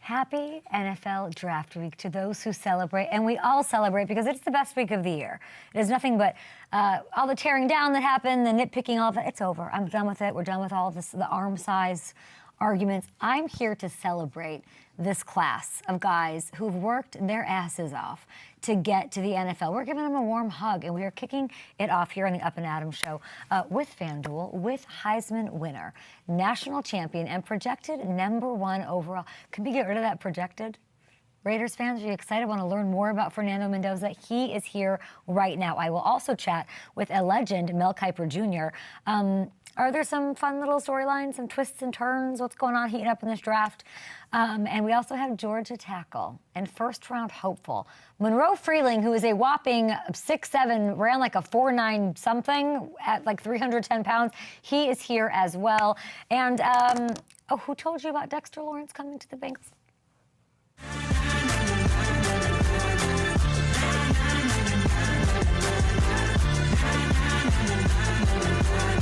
Happy NFL Draft Week to those who celebrate, and we all celebrate because it's the best week of the year. It is nothing but all the tearing down that happened, the nitpicking, all of that. It's over. I'm done with it. We're done with all of this, the arm size arguments. I'm here to celebrate this class of guys who've worked their asses off to get to the NFL. We're giving them a warm hug, and we are kicking it off here on the Up and Adam show with FanDuel, with Heisman winner, national champion, and projected #1 overall. Can we get rid of that projected? Raiders fans, are you excited? Want to learn more about Fernando Mendoza? He is here right now. I will also chat with a legend, Mel Kiper Jr. Are there some fun little storylines, some twists and turns? What's going on heating up in this draft? And we also have Georgia tackle and first-round hopeful Monroe Freeling, who is a whopping 6'7", ran like a 4'9" something at like 310 pounds. He is here as well. And, oh, who told you about Dexter Lawrence coming to the Bengals?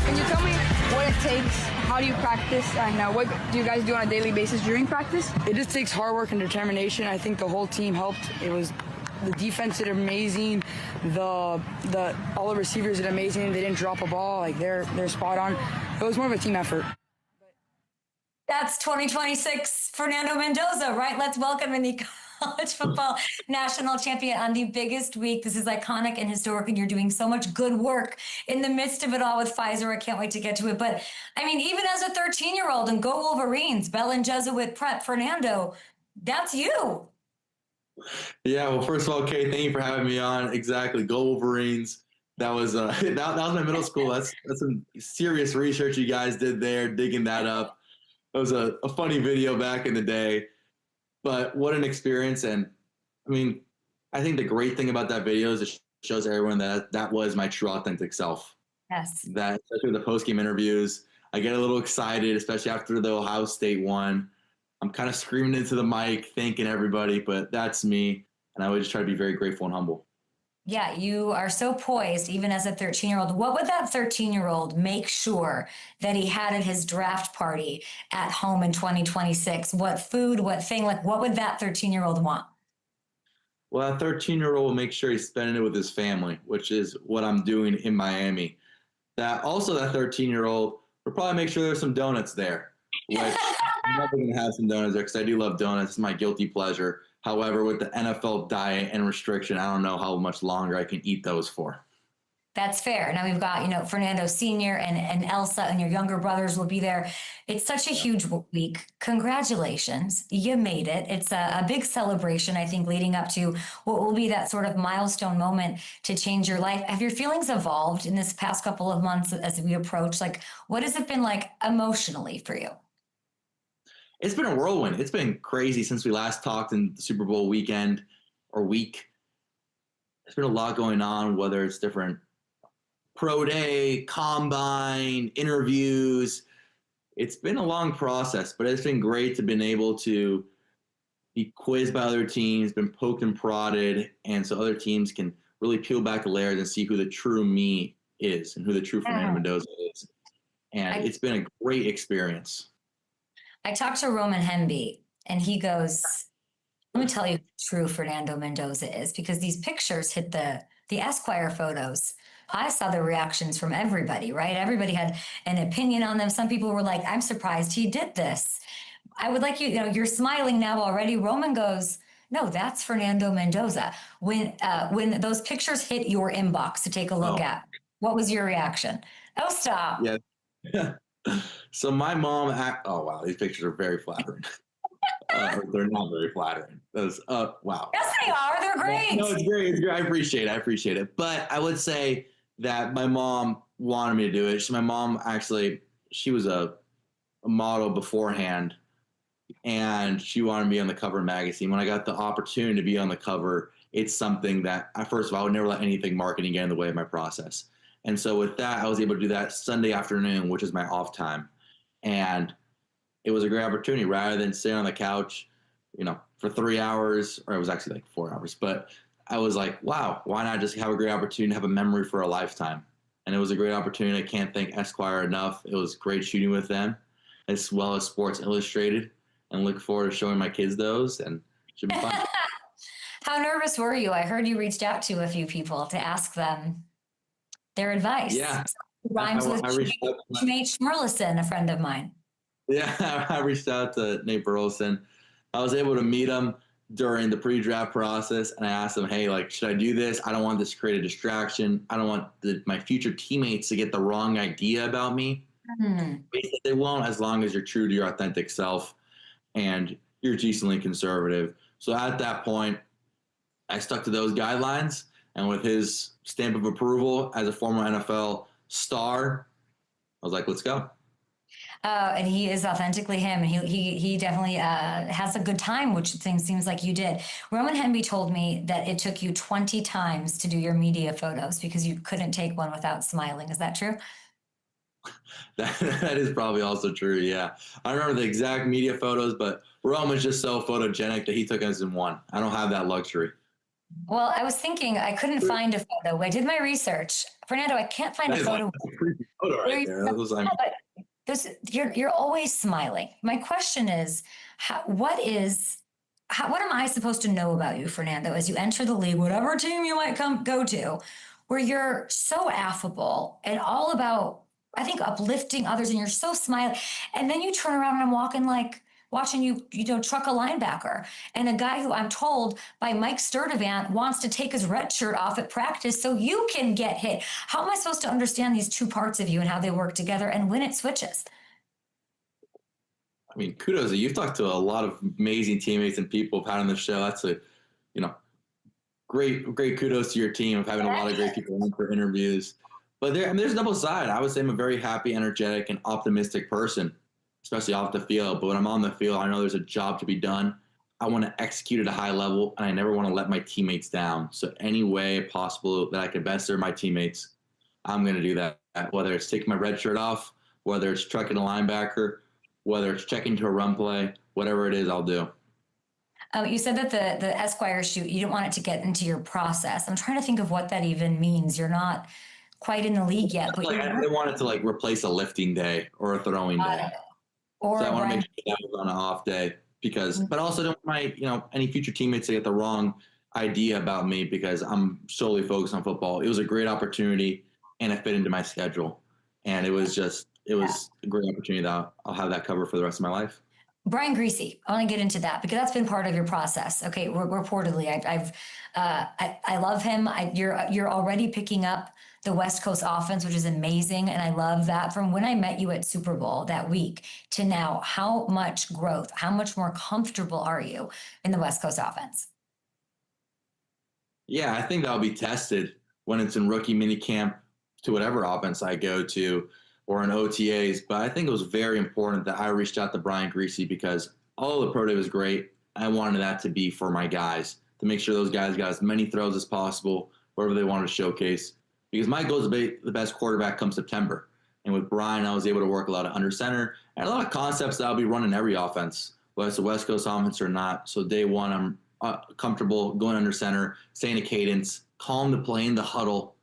Can you tell me what it takes? How do you practice? And what do you guys do on a daily basis during practice? It just takes hard work and determination. I think the whole team helped. The defense did amazing. All the receivers did amazing. They didn't drop a ball. Like they're spot on. It was more of a team effort. That's 2026 Fernando Mendoza, right? Let's welcome in the college football national champion on the biggest week. This is iconic and historic, and you're doing so much good work in the midst of it all with Pfizer. I can't wait to get to it. But, I mean, even as a 13-year-old, and go Wolverines, Bell and Jesuit prep, Fernando, that's you. Yeah, well, first of all, Kay, thank you for having me on. Exactly, go Wolverines. That was that was my middle school. That's some serious research you guys did there, digging that up. It was a funny video back in the day. But what an experience. And I mean, I think the great thing about that video is it shows everyone that was my true authentic self. Yes. That, especially the post-game interviews, I get a little excited, especially after the Ohio State one. I'm kind of screaming into the mic, thanking everybody, but that's me. And I would just try to be very grateful and humble. Yeah, you are so poised, even as a 13-year-old. What would that 13-year-old make sure that he had at his draft party at home in 2026? What food, what thing, like what would that 13-year-old want? Well, that 13-year-old will make sure he's spending it with his family, which is what I'm doing in Miami. That 13-year-old will probably make sure there's some donuts there, which I'm never going to have some donuts there because I do love donuts. It's my guilty pleasure. However, with the NFL diet and restriction, I don't know how much longer I can eat those for. That's fair. Now we've got, Fernando Sr. and Elsa, and your younger brothers will be there. It's such a huge week. Congratulations. You made it. It's a big celebration, I think, leading up to what will be that sort of milestone moment to change your life. Have your feelings evolved in this past couple of months as we approach? Like, what has it been like emotionally for you? It's been a whirlwind. It's been crazy since we last talked in the Super Bowl weekend or week. There's been a lot going on, whether it's different pro day, combine, interviews. It's been a long process, but it's been great to have been able to be quizzed by other teams, been poked and prodded, and so other teams can really peel back the layers and see who the true me is and who the true Fernando Mendoza is. And it's been a great experience. I talked to Roman Hemby, and he goes, let me tell you who true Fernando Mendoza is, because these pictures hit the ESQUIRE photos. I saw the reactions from everybody, right? Everybody had an opinion on them. Some people were like, I'm surprised he did this. I would like you're smiling now already. Roman goes, no, that's Fernando Mendoza. When those pictures hit your inbox to take a look at, what was your reaction? Oh, stop. Yeah. So my mom, oh wow, these pictures are very flattering. They're not very flattering. Those, wow. Yes, they are. They're great. No, it's great. It's great. I appreciate it. But I would say that my mom wanted me to do it. My mom actually, she was a model beforehand, and she wanted me on the cover of the magazine. When I got the opportunity to be on the cover, it's something that, first of all, I would never let anything marketing get in the way of my process. And so with that, I was able to do that Sunday afternoon, which is my off time. And it was a great opportunity rather than sitting on the couch, for 3 hours, or it was actually like 4 hours. But I was like, wow, why not just have a great opportunity to have a memory for a lifetime? And it was a great opportunity. I can't thank ESQUIRE enough. It was great shooting with them, as well as Sports Illustrated. and look forward to showing my kids those, and it should be fun. How nervous were you? I heard you reached out to a few people to ask them their advice. Yeah. Rhymes with I reached out to Nate Schmerlison, a friend of mine. Yeah, I reached out to Nate Burleson. I was able to meet him during the pre-draft process, and I asked him, hey, like, should I do this? I don't want this to create a distraction. I don't want my future teammates to get the wrong idea about me. He said they won't, as long as you're true to your authentic self and you're decently conservative. So at that point, I stuck to those guidelines, and with his stamp of approval as a former NFL star, I was like, let's go. And he is authentically him. He definitely has a good time, which seems like you did. Roman Hemby told me that it took you 20 times to do your media photos because you couldn't take one without smiling. Is that true? That is probably also true, yeah. I don't remember the exact media photos, but Roman's just so photogenic that he took us in one. I don't have that luxury. Well, I was thinking I couldn't find a photo. I did my research. Fernando, I can't find a photo. Right there. You're always smiling. My question is, what am I supposed to know about you, Fernando, as you enter the league, whatever team you might go to, where you're so affable and all about, I think, uplifting others, and you're so smiling, and then you turn around and I'm watching you truck a linebacker, and a guy who I'm told by Mike Sturdivant wants to take his red shirt off at practice so you can get hit. How am I supposed to understand these two parts of you and how they work together and when it switches? I mean, kudos. You've talked to a lot of amazing teammates and people I've had on the show. That's great kudos to your team of having a lot of great people on for interviews. But there's a double side. I would say I'm a very happy, energetic, and optimistic person, especially off the field. But when I'm on the field, I know there's a job to be done. I want to execute at a high level, and I never want to let my teammates down. So any way possible that I can best serve my teammates, I'm going to do that. Whether it's taking my red shirt off, whether it's trucking a linebacker, whether it's checking to a run play, whatever it is, I'll do. You said that the ESQUIRE shoot, you didn't want it to get into your process. I'm trying to think of what that even means. You're not quite in the league yet. But I didn't want it to replace a lifting day or a throwing day. So I want to make sure that was on an off day but also don't want any future teammates to get the wrong idea about me because I'm solely focused on football. It was a great opportunity and it fit into my schedule. And it was a great opportunity that I'll have that covered for the rest of my life. Brian Griese, I want to get into that because that's been part of your process. Okay, reportedly, I love him. You're already picking up the West Coast offense, which is amazing, and I love that. From when I met you at Super Bowl that week to now, how much growth, how much more comfortable are you in the West Coast offense? Yeah, I think that'll be tested when it's in rookie minicamp to whatever offense I go to, or in OTAs, but I think it was very important that I reached out to Brian Griese because all the pro day was great. I wanted that to be for my guys, to make sure those guys got as many throws as possible, wherever they wanted to showcase. Because my goal is to be the best quarterback come September. And with Brian, I was able to work a lot of under center and a lot of concepts that I'll be running every offense, whether it's a West Coast offense or not. So day one, I'm comfortable going under center, staying a cadence, calling the play in the huddle,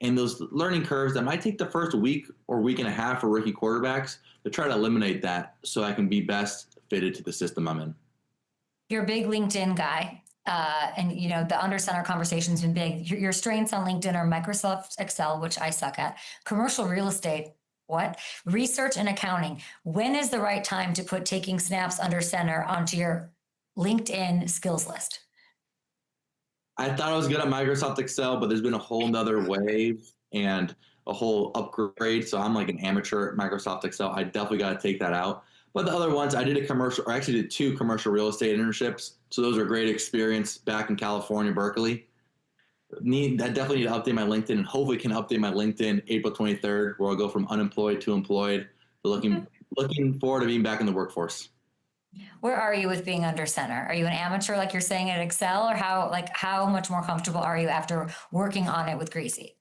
and those learning curves that might take the first week or week and a half for rookie quarterbacks, to try to eliminate that so I can be best fitted to the system I'm in. You're a big LinkedIn guy. And the under center conversation's been big. Your strengths on LinkedIn are Microsoft Excel, which I suck at, commercial real estate, what? Research and accounting. When is the right time to put taking snaps under center onto your LinkedIn skills list? I thought I was good at Microsoft Excel, but there's been a whole nother wave and a whole upgrade. So I'm like an amateur at Microsoft Excel. I definitely got to take that out. But the other ones, I did actually did 2 commercial real estate internships. So those are great experience back in California, Berkeley. I definitely need to update my LinkedIn, and hopefully can update my LinkedIn April 23rd, where I'll go from unemployed to employed. So looking forward to being back in the workforce. Where are you with being under center? Are you an amateur, like you're saying, at Excel, or how much more comfortable are you after working on it with Griese?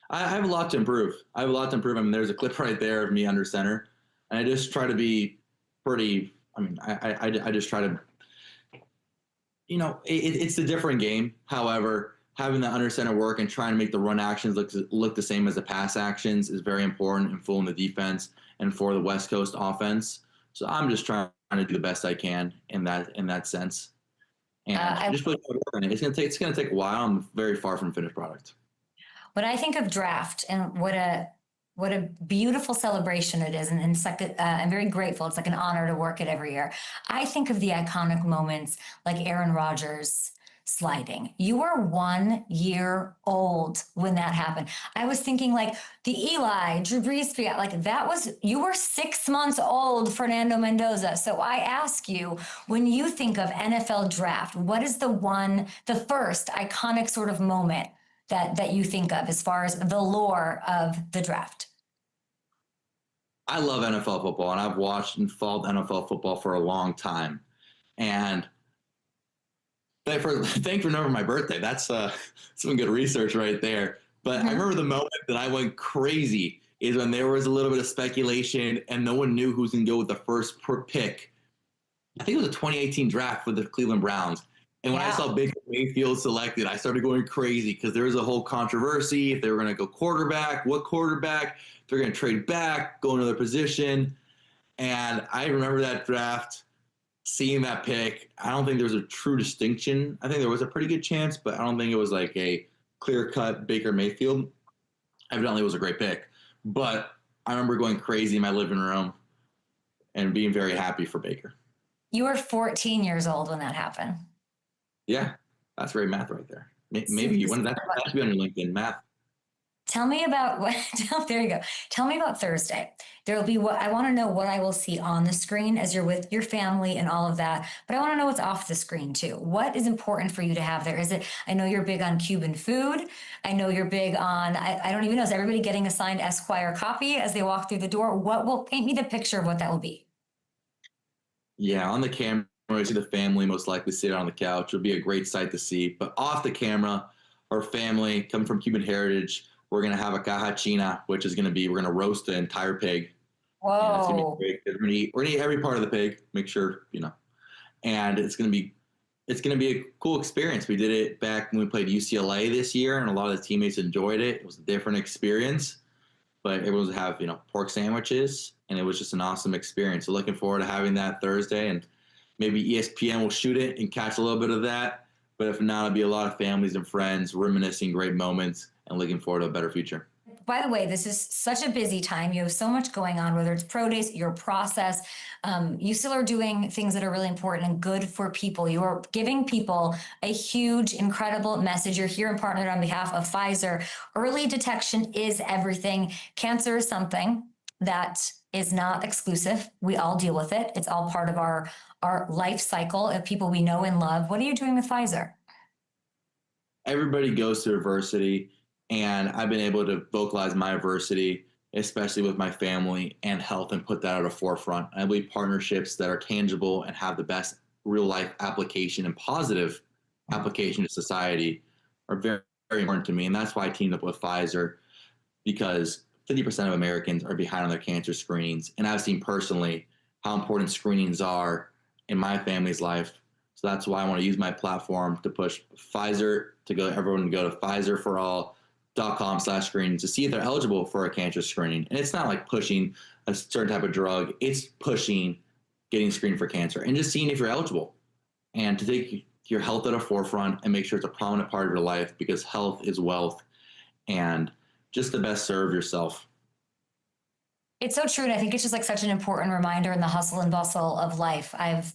I have a lot to improve. I mean, there's a clip right there of me under center, and I just try to be pretty. I mean, I just try to. It's a different game. However, having the under center work and trying to make the run actions look the same as the pass actions is very important in fooling the defense and for the West Coast offense. So I'm just trying to do the best I can in that sense, and just put work on it. It's gonna take a while. I'm very far from finished product. When I think of draft and what a beautiful celebration it is, and it's like I'm very grateful. It's like an honor to work it every year. I think of the iconic moments like Aaron Rodgers sliding. You were 1 year old when that happened. I was thinking like the Eli, Drew Brees, like that was, you were 6 months old, Fernando Mendoza. So I ask you, when you think of NFL draft, what is the first iconic sort of moment that you think of as far as the lore of the draft? I love NFL football, and I've watched and followed NFL football for a long time. And thank for remembering my birthday. That's some good research right there. But I remember the moment that I went crazy is when there was a little bit of speculation and no one knew who was going to go with the first pick. I think it was a 2018 draft for the Cleveland Browns. And when I saw Baker Mayfield selected, I started going crazy because there was a whole controversy if they were going to go quarterback, what quarterback, if they're going to trade back, go another position. And I remember that draft, seeing that pick. I don't think there was a true distinction. I think there was a pretty good chance, but I don't think it was like a clear-cut Baker Mayfield. Evidently, it was a great pick. But I remember going crazy in my living room and being very happy for Baker. You were 14 years old when that happened. Yeah, that's great math right there. Maybe when that should be on your LinkedIn, math. Tell me about what, there you go. Tell me about Thursday. There will be I want to know what I will see on the screen as you're with your family and all of that, but I want to know what's off the screen too. What is important for you to have there? I know you're big on Cuban food. I know you're big on, I don't even know, is everybody getting a signed Esquire copy as they walk through the door? What will paint me the picture of what that will be? Yeah, on the camera, you see the family most likely sit on the couch. It'll be a great sight to see. But off the camera, our family, coming from Cuban heritage, we're going to have a cajachina, which is going to be, we're going to roast the entire pig. Whoa. And it's going to be great. We're going to eat every part of the pig, make sure, and it's going to be a cool experience. We did it back when we played UCLA this year, and a lot of the teammates enjoyed it. It was a different experience, but everyone would have, pork sandwiches, and it was just an awesome experience. So looking forward to having that Thursday, and maybe ESPN will shoot it and catch a little bit of that. But if not, it'll be a lot of families and friends reminiscing great moments and looking forward to a better future. By the way, this is such a busy time. You have so much going on, whether it's pro days, your process. You still are doing things that are really important and good for people. You are giving people a huge, incredible message. You're here and partnered on behalf of Pfizer. Early detection is everything. Cancer is something that is not exclusive. We all deal with it. It's all part of our life cycle of people we know and love. What are you doing with Pfizer? Everybody goes through adversity, and I've been able to vocalize my adversity, especially with my family and health, and put that at the forefront. I believe partnerships that are tangible and have the best real life application and positive application to society are very, very important to me. And that's why I teamed up with Pfizer, because 50% of Americans are behind on their cancer screenings. And I've seen personally how important screenings are in my family's life. So that's why I want to use my platform to push Pfizer, everyone to go to PfizerForAll.com/screenings to see if they're eligible for a cancer screening. And it's not like pushing a certain type of drug. It's pushing getting screened for cancer and just seeing if you're eligible, and to take your health at a forefront and make sure it's a prominent part of your life, because health is wealth, and just to best serve yourself. It's so true. And I think it's just like such an important reminder in the hustle and bustle of life. I have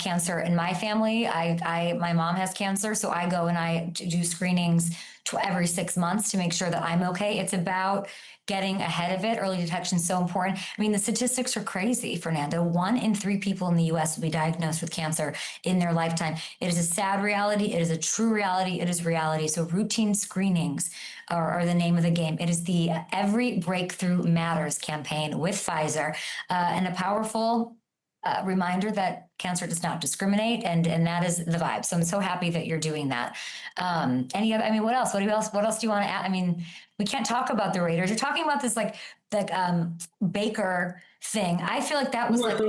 cancer in my family. My mom has cancer. So I go and I do screenings every 6 months to make sure that I'm okay. It's about getting ahead of it. Early detection is so important. I mean, the statistics are crazy, Fernando. 1 in 3 people in the U.S. will be diagnosed with cancer in their lifetime. It is a sad reality. It is a true reality. It is reality. So routine screenings are the name of the game. It is the Every Breakthrough Matters campaign with Pfizer, and a powerful reminder that cancer does not discriminate, and that is the vibe. So I'm so happy that you're doing that. What else? What else do you want to add? I mean, we can't talk about the Raiders. You're talking about this like Baker thing. I feel like that was like.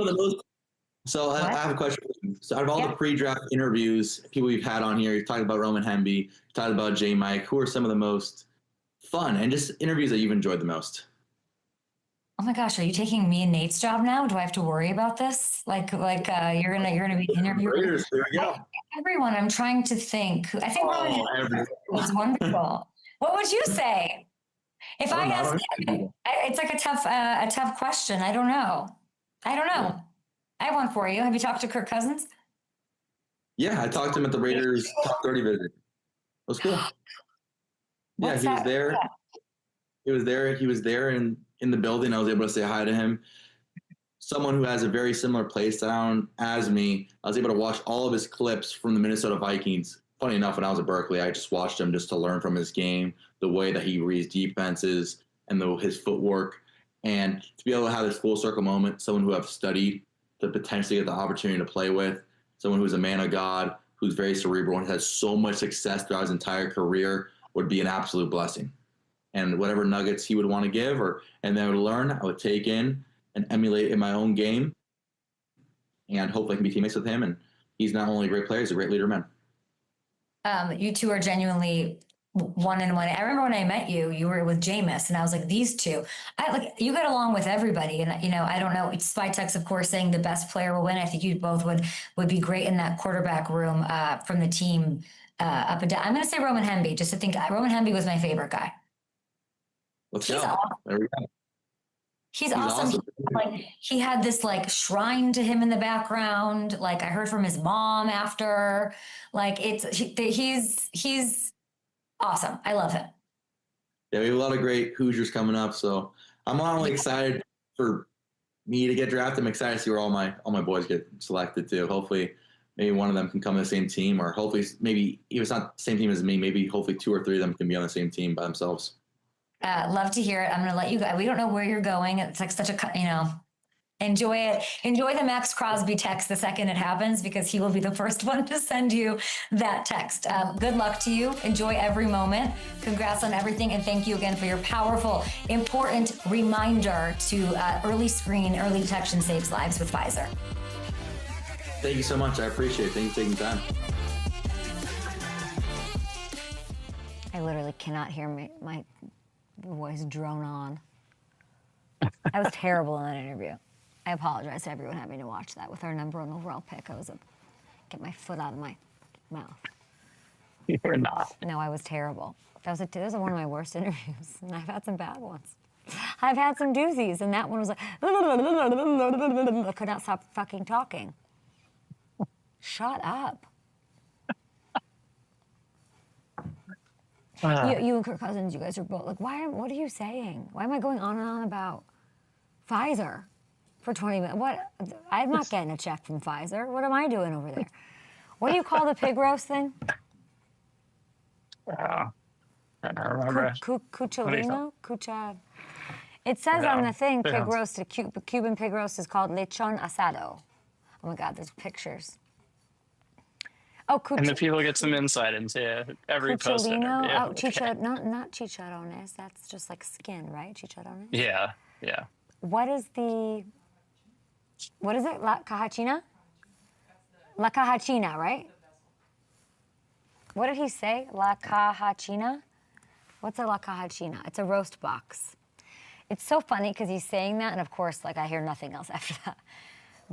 So I have a question. So out of all the pre-draft interviews, people you've had on here, you've talked about Roman Hemby, you've talked about J. Mike. Who are some of the most fun and just interviews that you've enjoyed the most? Oh my gosh, are you taking me and Nate's job now? Do I have to worry about this? You're gonna be interviewing Raiders, there we go. everyone. I'm trying to think. I think was wonderful. What would you say if I asked? It's like a tough question. I don't know. I have one for you. Have you talked to Kirk Cousins? Yeah, I talked to him at the Raiders top 30 visit. It was cool. Yeah, he was there. He was there. He was there in the building. I was able to say hi to him. Someone who has a very similar play style as me, I was able to watch all of his clips from the Minnesota Vikings. Funny enough, when I was at Berkeley, I just watched him just to learn from his game, the way that he reads defenses and his footwork. And to be able to have this full circle moment, someone who I've studied to potentially get the opportunity to play with, someone who's a man of God, who's very cerebral and has so much success throughout his entire career would be an absolute blessing. And whatever nuggets he would want to give and then I would learn, I would take in and emulate in my own game. And hopefully I can be teammates with him. And he's not only a great player, he's a great leader, man. You two are genuinely one and one. I remember when I met you, you were with Jameis, and I was like, these two. You get along with everybody, and I don't know. Spytex, of course, saying the best player will win. I think you both would be great in that quarterback room from the team up and down. I'm going to say Roman Hemby, just to think. Roman Hemby was my favorite guy. Let's go. Awesome. There we go. He's awesome. He had this shrine to him in the background. I heard from his mom after. He's awesome. I love him. Yeah, we have a lot of great Hoosiers coming up. So I'm not only excited for me to get drafted, I'm excited to see where all my boys get selected too. Hopefully, maybe one of them can come to the same team, or hopefully, maybe if it's not the same team as me, maybe hopefully 2 or 3 of them can be on the same team by themselves. Love to hear it. I'm going to let you go. We don't know where you're going. It's such a, enjoy it. Enjoy the Max Crosby text the second it happens, because he will be the first one to send you that text. Good luck to you. Enjoy every moment. Congrats on everything. And thank you again for your powerful, important reminder to early screen, early detection saves lives with Pfizer. Thank you so much. I appreciate it. Thank you for taking time. I literally cannot hear my voice drone on. I was terrible in that interview. I apologize to everyone having to watch that with our number one overall pick. I was get my foot out of my mouth. You were not. No, I was terrible. That was one of my worst interviews, and I've had some bad ones. I've had some doozies, and that one was I could not stop fucking talking. Shut up. You and Kirk Cousins, you guys are both what are you saying? Why am I going on and on about Pfizer for 20 minutes? What? I'm not getting a check from Pfizer. What am I doing over there? What do you call the pig roast thing? I don't remember. Cucholino? Cucha. It says on the thing, pig roast, Cuban pig roast is called lechon asado. Oh my God, there's pictures. Oh, and the people get some insight into every post interview. Oh, not chicharrones. That's just like skin, right? Chicharrones? Yeah. What is it? La cajachina? La cajachina, right? What did he say? La cajachina? What's a la cajachina? It's a roast box. It's so funny because he's saying that, and of course, I hear nothing else after that.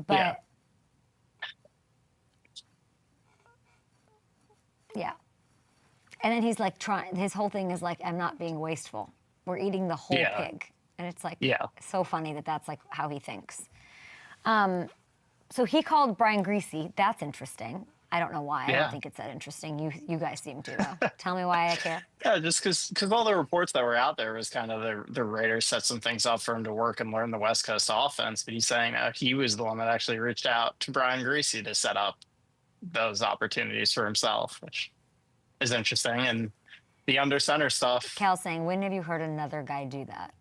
But yeah. And then he's his whole thing is I'm not being wasteful. We're eating the whole pig. And it's so funny that's how he thinks. So he called Brian Greasy. That's interesting. I don't know why. I don't think it's that interesting. You guys seem to, though. Tell me why I care. Yeah, just because all the reports that were out there was kind of the Raiders set some things up for him to work and learn the West Coast offense. But he's saying he was the one that actually reached out to Brian Greasy to set up those opportunities for himself, which is interesting. And the under center stuff. Cal saying, when have you heard another guy do that?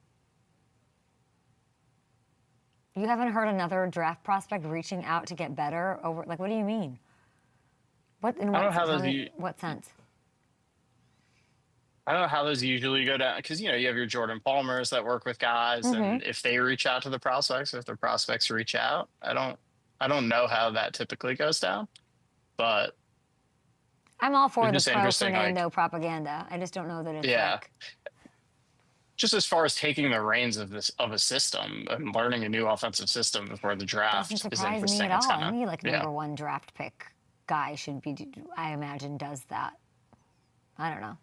You haven't heard another draft prospect reaching out to get better over, what do you mean? What sense? I don't know how those usually go down, because you have your Jordan Palmers that work with guys, and if they reach out to the prospects, or if the prospects reach out, I don't know how that typically goes down, but I'm all for the pro Fernando propaganda. I just don't know that it's just as far as taking the reins of a system and learning a new offensive system before the draft Doesn't is surprise interesting. me at all. Kinda, Any like number one draft pick guy should be, I imagine, does that. I don't know.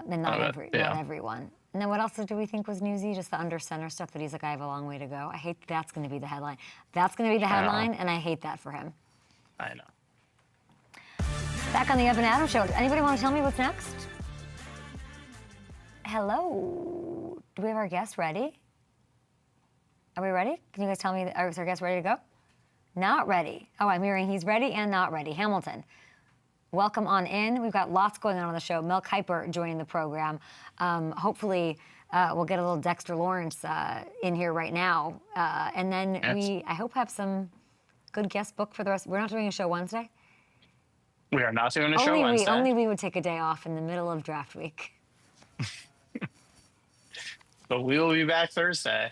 And not everyone. And then what else do we think was newsy? Just the under center stuff that he's like, I have a long way to go. I hate that's going to be the headline. That's going to be the headline, and I hate that for him. I know. Back on the Evan Adams Show. Anybody want to tell me what's next? Hello. Do we have our guest ready? Are we ready? Can you guys tell me, is our guest ready to go? Not ready. Oh, I'm hearing he's ready and not ready. Hamilton, welcome on in. We've got lots going on the show. Mel Kiper joining the program. Hopefully, we'll get a little Dexter Lawrence in here right now. And then I hope, have some good guest book for the rest. We're not doing a show Wednesday? We are not doing a show Wednesday. Only we would take a day off in the middle of draft week. But we will be back Thursday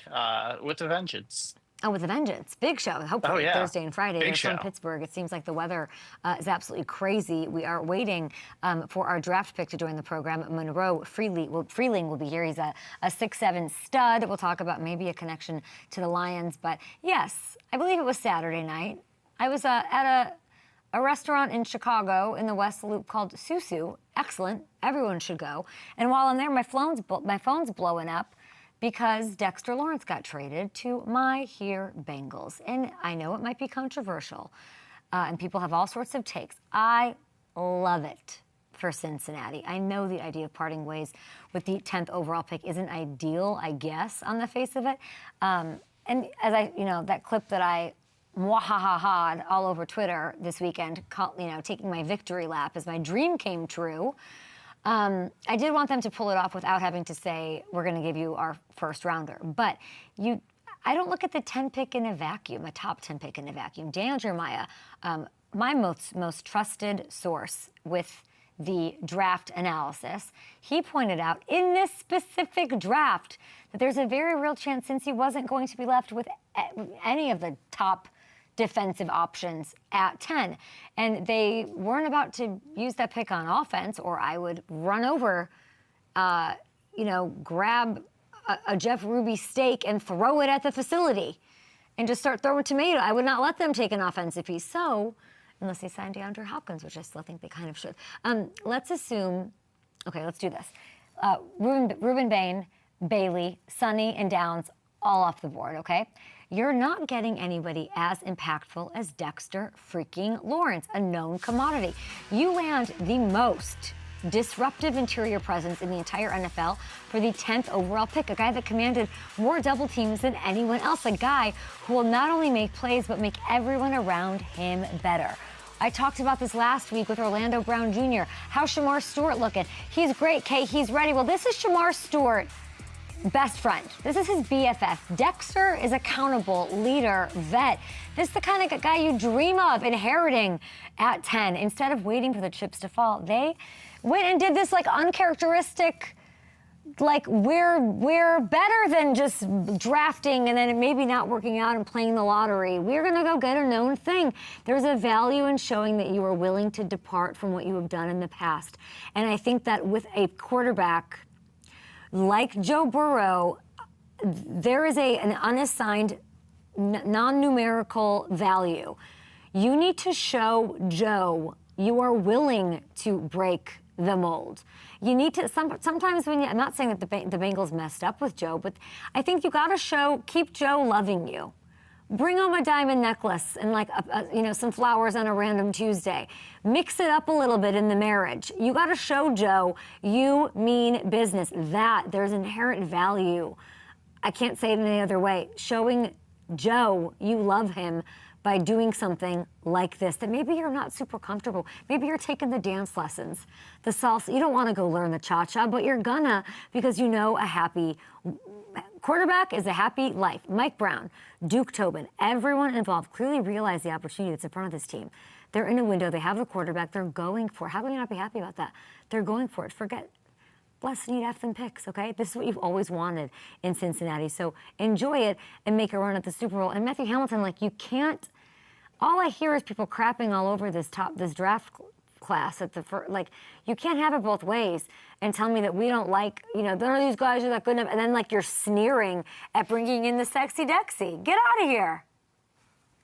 with a vengeance. Oh, with a vengeance. Big show. Hopefully Thursday and Friday. Big They're show. from Pittsburgh. It seems like the weather is absolutely crazy. We are waiting for our draft pick to join the program. Monroe Freeling will be here. He's a 6'7" stud. We'll talk about maybe a connection to the Lions. But yes, I believe it was Saturday night. I was at a restaurant in Chicago in the West Loop called Susu. Excellent. Everyone should go. And while I'm there, my phone's blowing up because Dexter Lawrence got traded to my here Bengals. And I know it might be controversial, and people have all sorts of takes. I love it for Cincinnati. I know the idea of parting ways with the 10th overall pick isn't ideal, I guess, on the face of it. And as that clip that I mwahaha all over Twitter this weekend, taking my victory lap as my dream came true. I did want them to pull it off without having to say, we're going to give you our first rounder. But I don't look at the 10 pick in a vacuum, a top 10 pick in a vacuum. Daniel Jeremiah, my most trusted source with the draft analysis, he pointed out in this specific draft that there's a very real chance since he wasn't going to be left with any of the top defensive options at 10. And they weren't about to use that pick on offense, or I would run over, grab a Jeff Ruby steak and throw it at the facility and just start throwing tomato. I would not let them take an offensive piece. So, unless they signed DeAndre Hopkins, which I still think they kind of should. Let's assume, okay, let's do this. Reuben Bain, Bailey, Sonny, and Downs all off the board, okay? You're not getting anybody as impactful as Dexter freaking Lawrence, a known commodity. You land the most disruptive interior presence in the entire NFL for the 10th overall pick, a guy that commanded more double teams than anyone else, a guy who will not only make plays, but make everyone around him better. I talked about this last week with Orlando Brown Jr. How's Shamar Stewart looking? He's great, Kate. He's ready. Well, this is Shamar Stewart. Best friend. This is his BFF. Dexter is accountable, leader, vet. This is the kind of guy you dream of inheriting at 10. Instead of waiting for the chips to fall, they went and did this uncharacteristic, we're better than just drafting and then maybe not working out and playing the lottery. We're going to go get a known thing. There's a value in showing that you are willing to depart from what you have done in the past. And I think that with a quarterback like Joe Burrow, there is an unassigned, non-numerical value. You need to show Joe you are willing to break the mold. You need to, sometimes I'm not saying that the Bengals messed up with Joe, but I think you got to keep Joe loving you. Bring him a diamond necklace and some flowers on a random Tuesday. Mix it up a little bit in the marriage. You got to show Joe you mean business. That there's inherent value. I can't say it any other way. Showing Joe you love him by doing something like this that maybe you're not super comfortable. Maybe you're taking the dance lessons, the salsa. You don't want to go learn the cha-cha, but you're gonna because you know a happy quarterback is a happy life. Mike Brown, Duke Tobin, everyone involved clearly realized the opportunity that's in front of this team. They're in a window. They have the quarterback. They're going for it. How can you not be happy about that? They're going for it. Forget less than you'd have them picks, okay? This is what you've always wanted in Cincinnati. So enjoy it and make a run at the Super Bowl. And Matthew Hamilton, you can't, all I hear is people crapping all over this draft class at the first. Like, you can't have it both ways and tell me that we don't like, none of these guys are that good enough, and then like you're sneering at bringing in the sexy Dexy. Get out of here.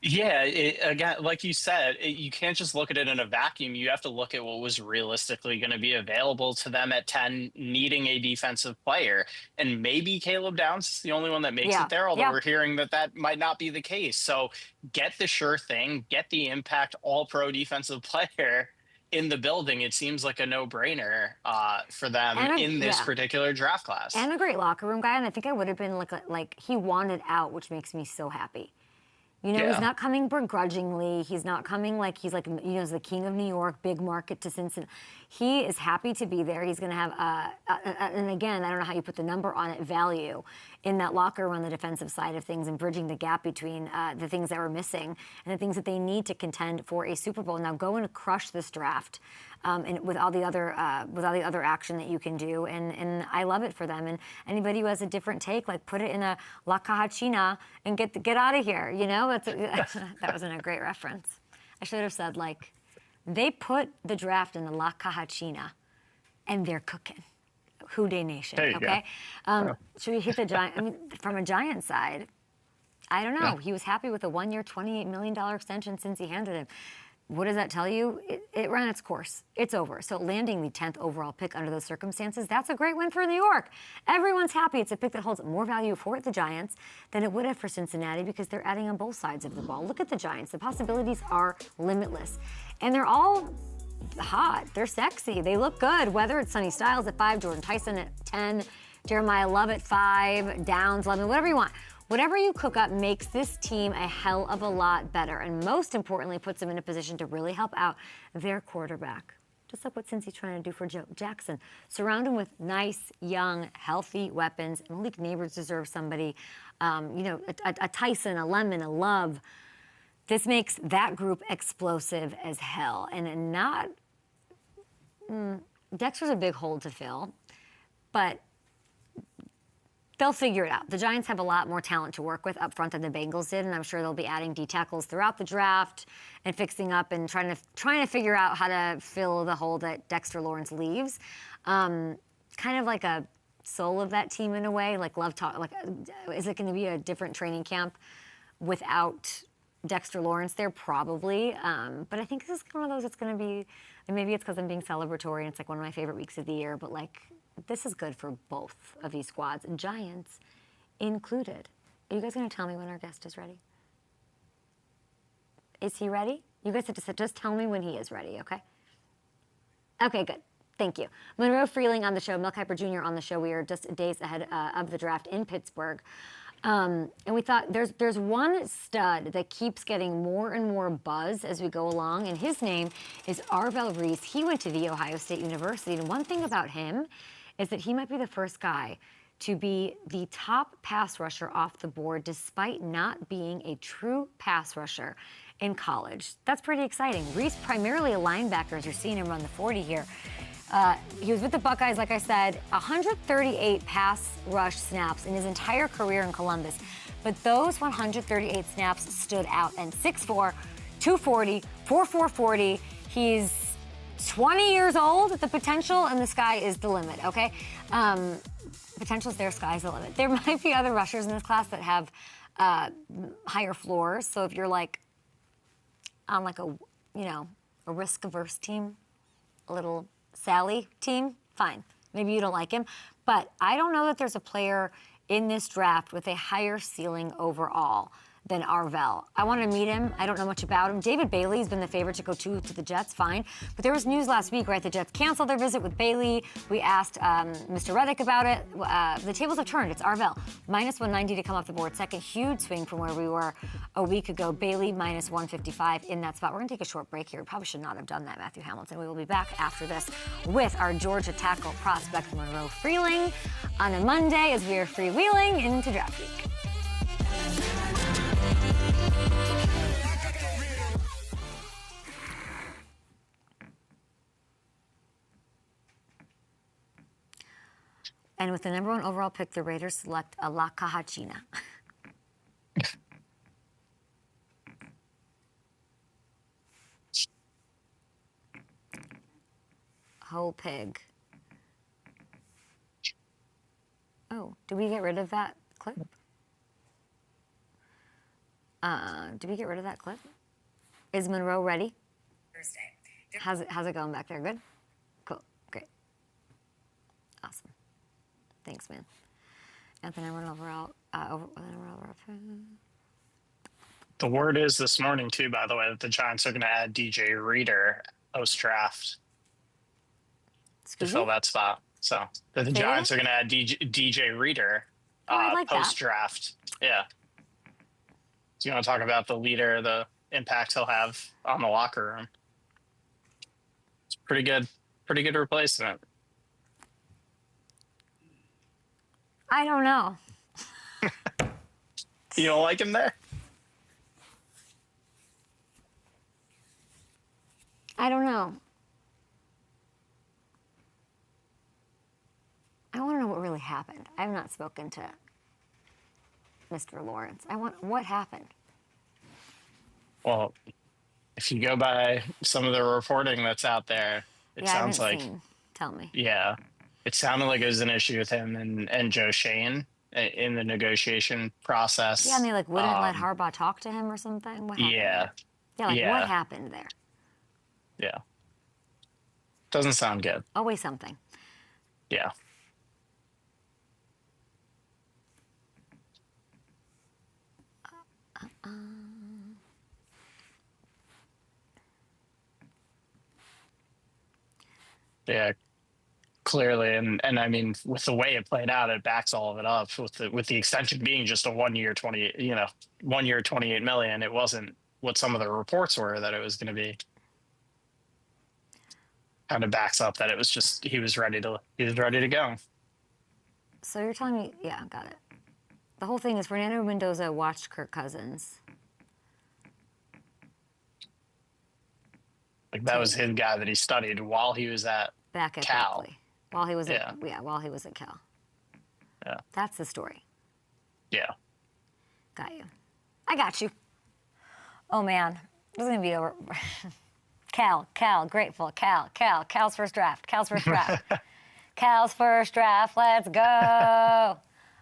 Yeah, again, like you said, you can't just look at it in a vacuum. You have to look at what was realistically going to be available to them at 10, needing a defensive player. And maybe Caleb Downs is the only one that makes it there, although we're hearing that might not be the case. So get the sure thing, get the impact all-pro defensive player in the building. It seems like a no-brainer for them in this particular draft class. And a great locker room guy, and I think I would have been like he wanted out, which makes me so happy. He's not coming begrudgingly. He's not coming like he's like, the king of New York, big market to Cincinnati. He is happy to be there. He's going to have, and again, I don't know how you put the number on it, value in that locker room on the defensive side of things and bridging the gap between the things that were missing and the things that they need to contend for a Super Bowl. Now go and crush this draft and with all the other action that you can do. And I love it for them. And anybody who has a different take, like put it in a La Cajachina and get out of here. That wasn't a great reference. I should have said, like, they put the draft in the La Cajachina, and they're cooking. Houday Nation, okay? Should we hit the Giant? I mean, from a Giant side, I don't know. Yeah. He was happy with a 1-year, $28 million extension since he handed him. What does that tell you? It ran its course. It's over. So landing the 10th overall pick under those circumstances, that's a great win for New York. Everyone's happy. It's a pick that holds more value for the Giants than it would have for Cincinnati because they're adding on both sides of the ball. Look at the Giants. The possibilities are limitless. And they're all hot. They're sexy. They look good, whether it's Sonny Styles at 5, Jordan Tyson at 10, Jeremiah Love at 5, Downs, 11, whatever you want. Whatever you cook up makes this team a hell of a lot better, and most importantly, puts them in a position to really help out their quarterback. Just like what Cincy's trying to do for Joe Jackson. Surround him with nice, young, healthy weapons. Malik Neighbors deserves somebody, a Tyson, a Lemon, a Love. This makes that group explosive as hell, and not. Dexter's a big hole to fill, but they'll figure it out. The Giants have a lot more talent to work with up front than the Bengals did, and I'm sure they'll be adding D tackles throughout the draft and fixing up and trying to figure out how to fill the hole that Dexter Lawrence leaves. Kind of like a soul of that team in a way. Like Love talk. Like, is it going to be a different training camp without Dexter Lawrence there? Probably. But I think this is one of those. It's going to be. And maybe it's because I'm being celebratory and it's like one of my favorite weeks of the year. But like, this is good for both of these squads, and Giants included. Are you guys going to tell me when our guest is ready? Is he ready? You guys have to just tell me when he is ready, okay? Okay, good. Thank you. Monroe Freeling on the show, Mel Kiper Jr. on the show. We are just days ahead of the draft in Pittsburgh. And we thought there's one stud that keeps getting more and more buzz as we go along, and his name is ARVELL REESE. He went to The Ohio State University, and one thing about him is that he might be the first guy to be the top pass rusher off the board despite not being a true pass rusher in college. That's pretty exciting. Reese, primarily a linebacker, as you're seeing him run the 40 here. He was with the Buckeyes, like I said, 138 pass rush snaps in his entire career in Columbus. But those 138 snaps stood out. And 6'4", 240, 4.40. He's 20 years old. The potential and the sky is the limit, okay? Potential's there, sky's the limit. There might be other rushers in this class that have higher floors. So if you're like on like a risk-averse team, a little Sally team, fine. Maybe you don't like him. But I don't know that there's a player in this draft with a higher ceiling overall than ARVELL. I want to meet him. I don't know much about him. David Bailey's been the favorite to go to the Jets, fine. But there was news last week, right? The Jets canceled their visit with Bailey. We asked Mr. Reddick about it. The tables have turned. It's ARVELL. Minus 190 to come off the board. Second huge swing from where we were a week ago. Bailey minus 155 in that spot. We're going to take a short break here. We probably should not have done that, Matthew Hamilton. We will be back after this with our Georgia tackle prospect, Monroe Freeling, on a Monday as we are freewheeling into draft week. And with the #1 overall pick, the Raiders select a La Cajachina. Whole pig. Oh, did we get rid of that clip? Did we get rid of that clip? Is Monroe ready? Thursday. How's it going back there? Good? Cool. Great. Awesome. Thanks, man. Anthony, we're overall. The word is this morning, too, by the way, that the Giants are going to add DJ Reader post-draft to fill that spot. So the Giants are going to add DJ Reader I like post-draft. Yeah. So you want to talk about the leader, the impact he'll have on the locker room? It's pretty good replacement. I don't know. You don't like him there? I don't know. I want to know what really happened. I have not spoken to Mr. Lawrence. What happened? Well, if you go by some of the reporting that's out there, it sounds like. Tell me. Yeah. It sounded like it was an issue with him and Joe Shane in the negotiation process. Yeah, and they wouldn't let Harbaugh talk to him or something. What happened? Yeah. Yeah, what happened there? Yeah. Doesn't sound good. Always something. Yeah. Yeah, clearly, and I mean, with the way it played out, it backs all of it up. With the extension being just a 1 year, 28 million, it wasn't what some of the reports were that it was going to be. Kind of backs up that it was just he was ready to go. So you're telling me, yeah, got it. The whole thing is Fernando Mendoza watched Kirk Cousins. Like that was his guy that he studied while he was at back at Cal. Berkeley. While he was at Cal. Yeah. That's the story. Yeah. Got you. I got you. Oh man, this is gonna be over. Cal, grateful, Cal's first draft, Cal's first draft, let's go.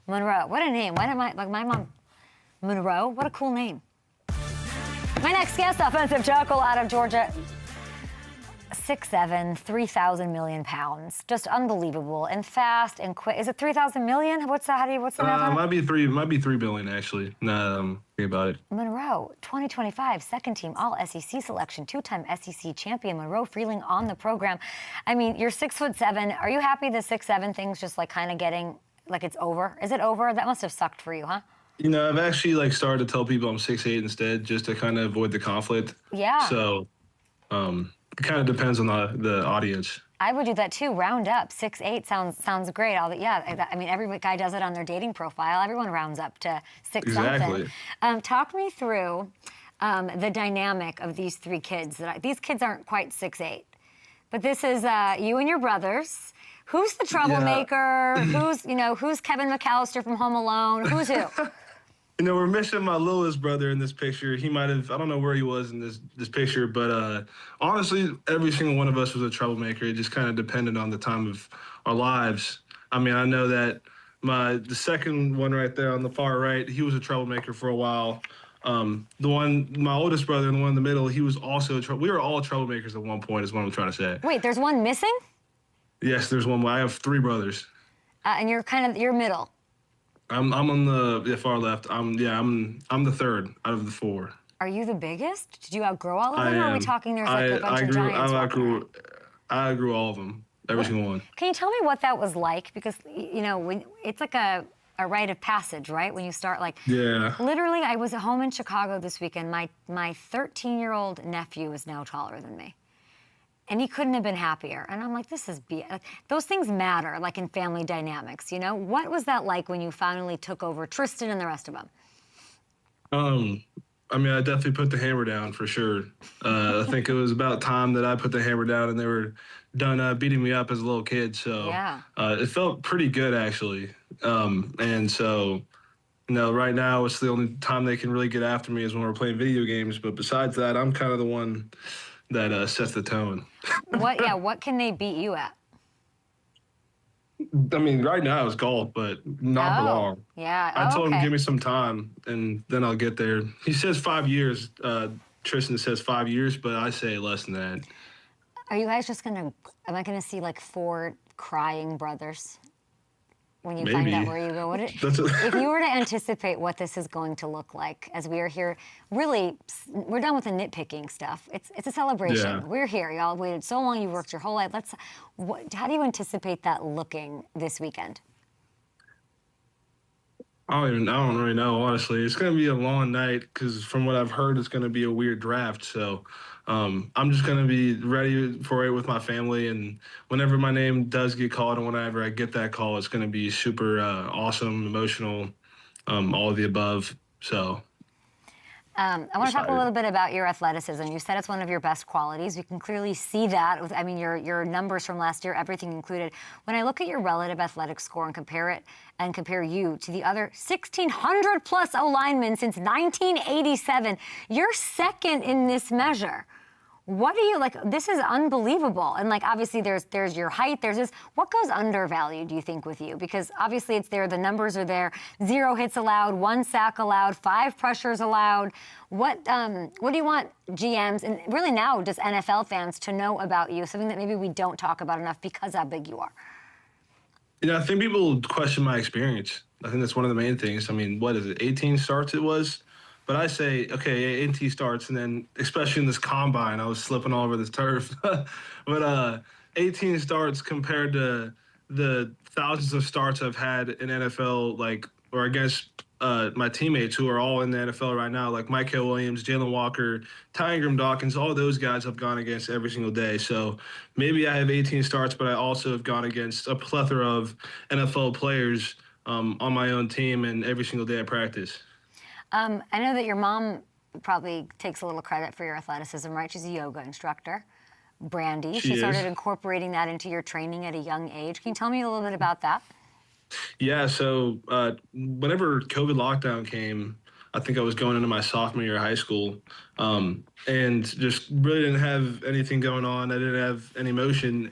Monroe, what a name. Why did my mom, Monroe, what a cool name. My next guest, offensive tackle out of Georgia, 6'7", 3,000 million pounds. Just unbelievable and fast and quick. Is it 3,000 million? What's the math on it? Might be 3 billion actually. Think about it. Monroe, 2025 second team All SEC selection, 2-time SEC champion. Monroe Freeling on the program. I mean, you're 6'7". Are you happy the 6'7" thing's just kind of getting it's over? Is it over? That must have sucked for you, huh? You know, I've actually started to tell people I'm 6'8" instead, just to kind of avoid the conflict. Yeah. So, it kind of depends on the audience. I would do that too. Round up. 6'8" sounds great. I mean, every guy does it on their dating profile. Everyone rounds up to 6 something. Talk me through the dynamic of these three kids. These kids aren't quite 6'8", but this is you and your brothers. Who's the troublemaker? Yeah. Who's Kevin McAllister from Home Alone? Who's who? We're missing my littlest brother in this picture. He might have, I don't know where he was in this picture, but honestly, every single one of us was a troublemaker. It just kind of depended on the time of our lives. I mean, I know that the second one right there on the far right, he was a troublemaker for a while. My oldest brother and the one in the middle, he was also we were all troublemakers at one point is what I'm trying to say. Wait, there's one missing? Yes, there's one. I have 3 brothers. And you're middle. I'm on the far left. I'm the third out of the 4. Are you the biggest? Did you outgrow all of them? Or are we talking there's a bunch of giants? I outgrew all of them, every single one. Can you tell me what that was like? Because when it's like a rite of passage, right? When you start yeah. Literally, I was at home in Chicago this weekend. My 13-year-old nephew is now taller than me. And he couldn't have been happier. And I'm like, this is those things matter, in family dynamics, What was that like when you finally took over Tristan and the rest of them? I mean, I definitely put the hammer down for sure. I think it was about time that I put the hammer down and they were done beating me up as a little kid. So yeah. It felt pretty good, actually. And so, right now it's the only time they can really get after me is when we're playing video games. But besides that, I'm kind of the one that sets the tone. What can they beat you at? I mean, right now it's golf, but not for long. Yeah. I told him okay. give me some time, and then I'll get there. He says 5 years. Tristan says 5 years, but I say less than that. Are you guys just am I gonna see like 4 crying brothers when you find out where you go? If you were to anticipate what this is going to look like as we are here, really, we're done with the nitpicking stuff. It's a celebration. Yeah. We're here. Y'all waited so long. You worked your whole life. How do you anticipate that looking this weekend? I don't really know, honestly. It's going to be a long night because from what I've heard, it's going to be a weird draft. So I'm just going to be ready for it with my family. And whenever my name does get called and whenever I get that call, it's going to be super awesome, emotional, all of the above. So I want to talk a little bit about your athleticism. You said it's one of your best qualities. You can clearly see that. Your numbers from last year, everything included. When I look at your relative athletic score and compare you to the other 1,600 plus O-linemen since 1987, you're second in this measure. What do you like? This is unbelievable. And like, obviously there's your height, there's this. What goes undervalued, do you think, with you? Because obviously it's there, the numbers are there. 0 hits allowed, 1 sack allowed, 5 pressures allowed. What do you want GMs and really now just NFL fans to know about you? Something that maybe we don't talk about enough because how big you are. I think people question my experience. I think that's one of the main things. I mean, what is it? 18 starts it was? But I say, okay, 18 starts, and then especially in this combine, I was slipping all over this turf. But 18 starts compared to the thousands of starts I've had in NFL, or against my teammates who are all in the NFL right now, like Michael Williams, Jalen Walker, Ty Ingram Dawkins, all those guys I've gone against every single day. So maybe I have 18 starts, but I also have gone against a plethora of NFL players on my own team and every single day I practice. I know that your mom probably takes a little credit for your athleticism, right? She's a yoga instructor. Brandy, she started incorporating that into your training at a young age. Can you tell me a little bit about that? Yeah, so whenever COVID lockdown came, I think I was going into my sophomore year of high school, and just really didn't have anything going on. I didn't have any motion.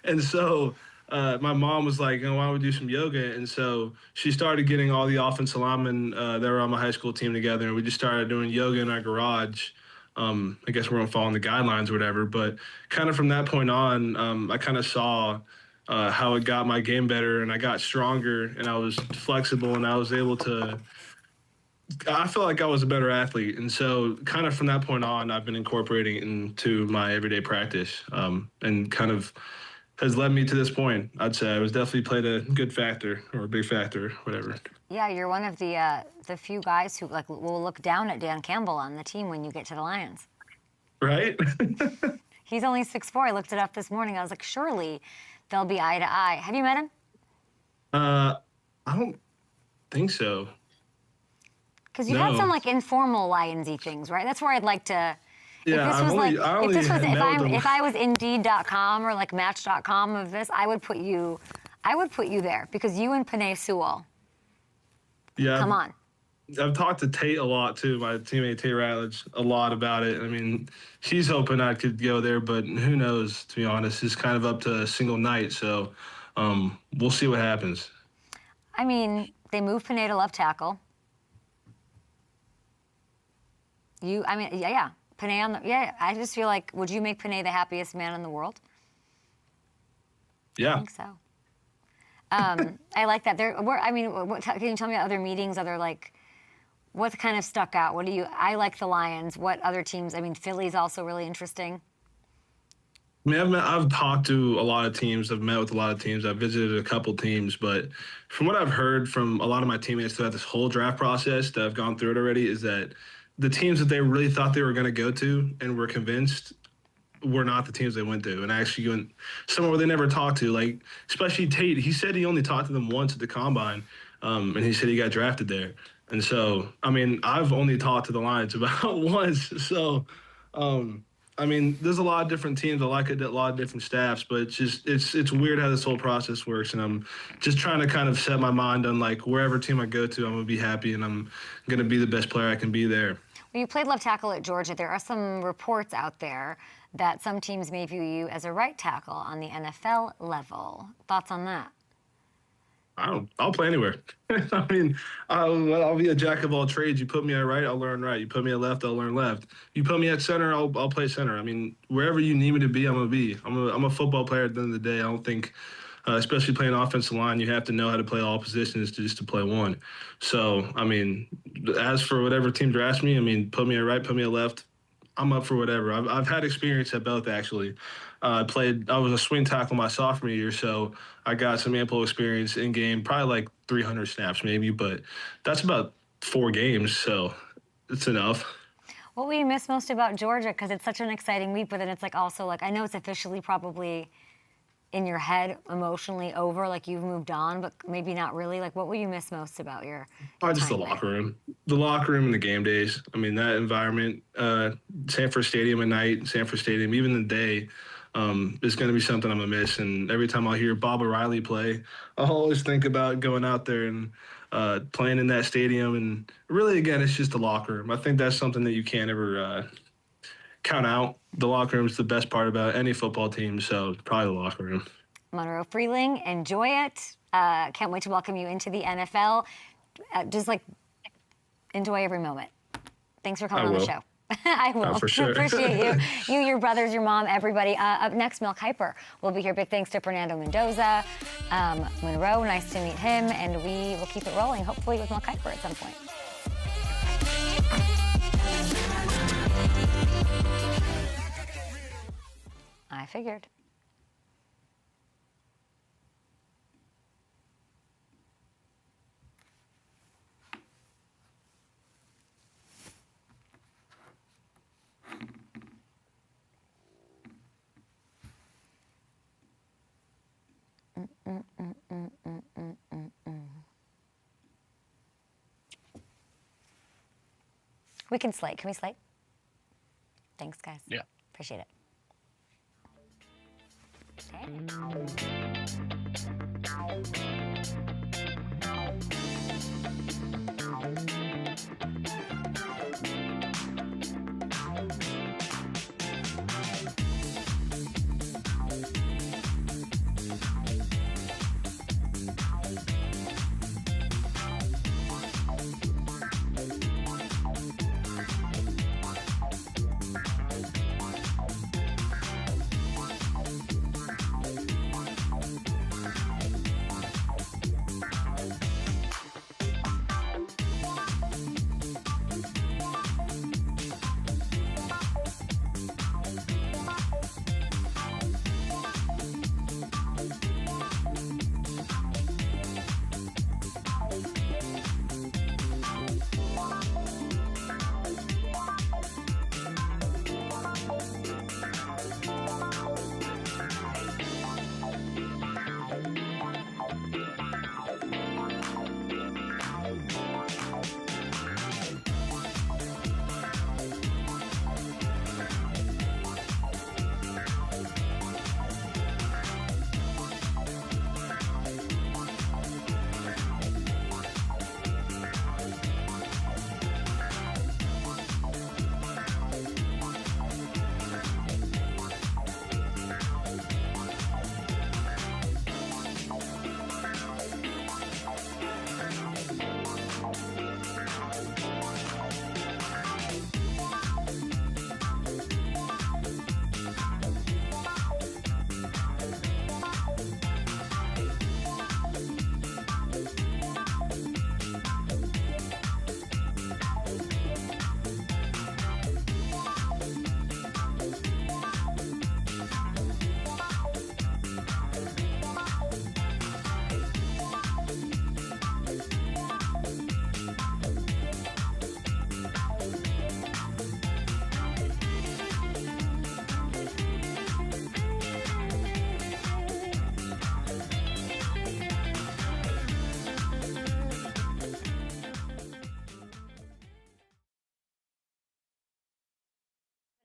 And so my mom was like, why don't we do some yoga? And so she started getting all the offensive linemen that were on my high school team together, and we just started doing yoga in our garage. I guess we're following the guidelines or whatever, but kind of from that point on, I kind of saw how it got my game better, and I got stronger, and I was flexible, and I was able to I feel like I was a better athlete. And so kind of from that point on, I've been incorporating it into my everyday practice, and kind of has led me to this point. I'd say I was definitely played a good factor or a big factor, whatever. Yeah, you're one of the few guys who will look down at Dan Campbell on the team when you get to the Lions. Right? He's only 6'4". I looked it up this morning. I was like, surely they'll be eye to eye. Have you met him? I don't think so. Because you've had some informal Lions-y things, right? That's where I'd like to. Yeah, if I was Indeed.com or Match.com of this, I would put you there because you and Penei Sewell. Yeah. Come on. I've talked to Tate a lot too, my teammate Tate Ratledge, a lot about it. I mean, she's hoping I could go there, but who knows, to be honest. It's kind of up to a single night, so we'll see what happens. I mean, they moved Penei to left tackle. Penei I just feel like, would you make Penei the happiest man in the world? Yeah. I think so. I like that. Can you tell me about other meetings, what kind of stuck out? I like the Lions. What other teams? I mean, Philly's also really interesting. I mean, I've talked to a lot of teams. I've met with a lot of teams. I've visited a couple teams. But from what I've heard from a lot of my teammates throughout this whole draft process that have gone through it already is that the teams that they really thought they were going to go to and were convinced were not the teams they went to, and actually went somewhere where they never talked to. Especially Tate, he said he only talked to them once at the combine, and he said he got drafted there. And so, I mean, I've only talked to the Lions about once. So, I I mean, there's a lot of different teams. I like it, a lot of different staffs, but it's weird how this whole process works. And I'm just trying to kind of set my mind on, like, wherever team I go to, I'm going to be happy and I'm going to be the best player I can be there. Well, you played left tackle at Georgia. There are some reports out there that some teams may view you as a right tackle on the NFL level. Thoughts on that? I'll play anywhere. I mean, I'll be a jack of all trades. You put me at right, I'll learn right. You put me at left, I'll learn left. You put me at center, I'll play center. I mean, wherever you need me to be, I'm gonna be. I'm a football player at the end of the day. I don't think, especially playing offensive line, you have to know how to play all positions just to play one. So, I mean, as for whatever team drafts me, I mean, put me at right, put me at left. I'm up for whatever. I've had experience at both, actually. I was a swing tackle my sophomore year, so I got some ample experience in game, probably like 300 snaps maybe, but that's about 4 games, so it's enough. What will you miss most about Georgia? Because it's such an exciting week, but then it's like also like, I know it's officially probably in your head emotionally over, like you've moved on, but maybe not really. Like, what will you miss most about your Just the time there? locker room. The locker room and the game days. I mean, that environment, Sanford Stadium at night, Sanford Stadium, even the day, is going to be something I'm going to miss. And every time I hear Bob O'Reilly play, I'll always think about going out there and playing in that stadium. And really, again, it's just the locker room. I think that's something that you can't ever count out. The locker room is the best part about any football team, so probably the locker room. Monroe Freeling, enjoy it. Can't wait to welcome you into the NFL. Just like enjoy every moment. Thanks for coming on the show. I will. For sure. Appreciate you. You, your brothers, your mom, everybody. Up next, Mel Kiper will be here. Big thanks to Fernando Mendoza. Monroe, nice to meet him. And we will keep it rolling, hopefully with Mel Kiper at some point. I figured. We can slate. Can we slate? Thanks, guys. Yeah. Appreciate it.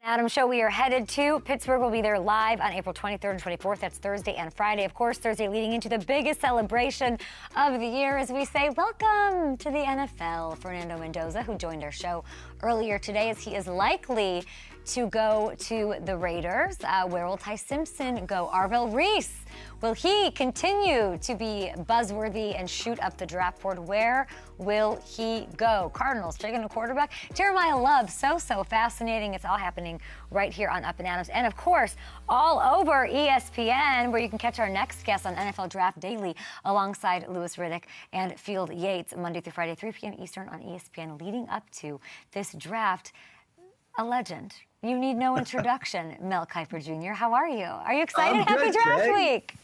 Adam Show, we are headed to Pittsburgh. We'll be there live on April 23rd and 24th. That's Thursday and Friday. Of course, Thursday leading into the biggest celebration of the year as we say welcome to the NFL. Fernando Mendoza, who joined our show earlier today, as he is likely to go to the Raiders. Where will Ty Simpson go? ARVELL, REESE, will he continue to be buzzworthy and shoot up the draft board? Where will he go? Cardinals taking a quarterback. Jeremiah Love, so fascinating. It's all happening right here on Up and Adams. And of course, all over ESPN, where you can catch our next guest on NFL Draft Daily alongside Louis Riddick and Field Yates, Monday through Friday, 3 p.m. Eastern on ESPN, leading up to this draft. A legend. You need no introduction, Mel Kiper Jr. How are you? Are you excited? Happy Draft Week.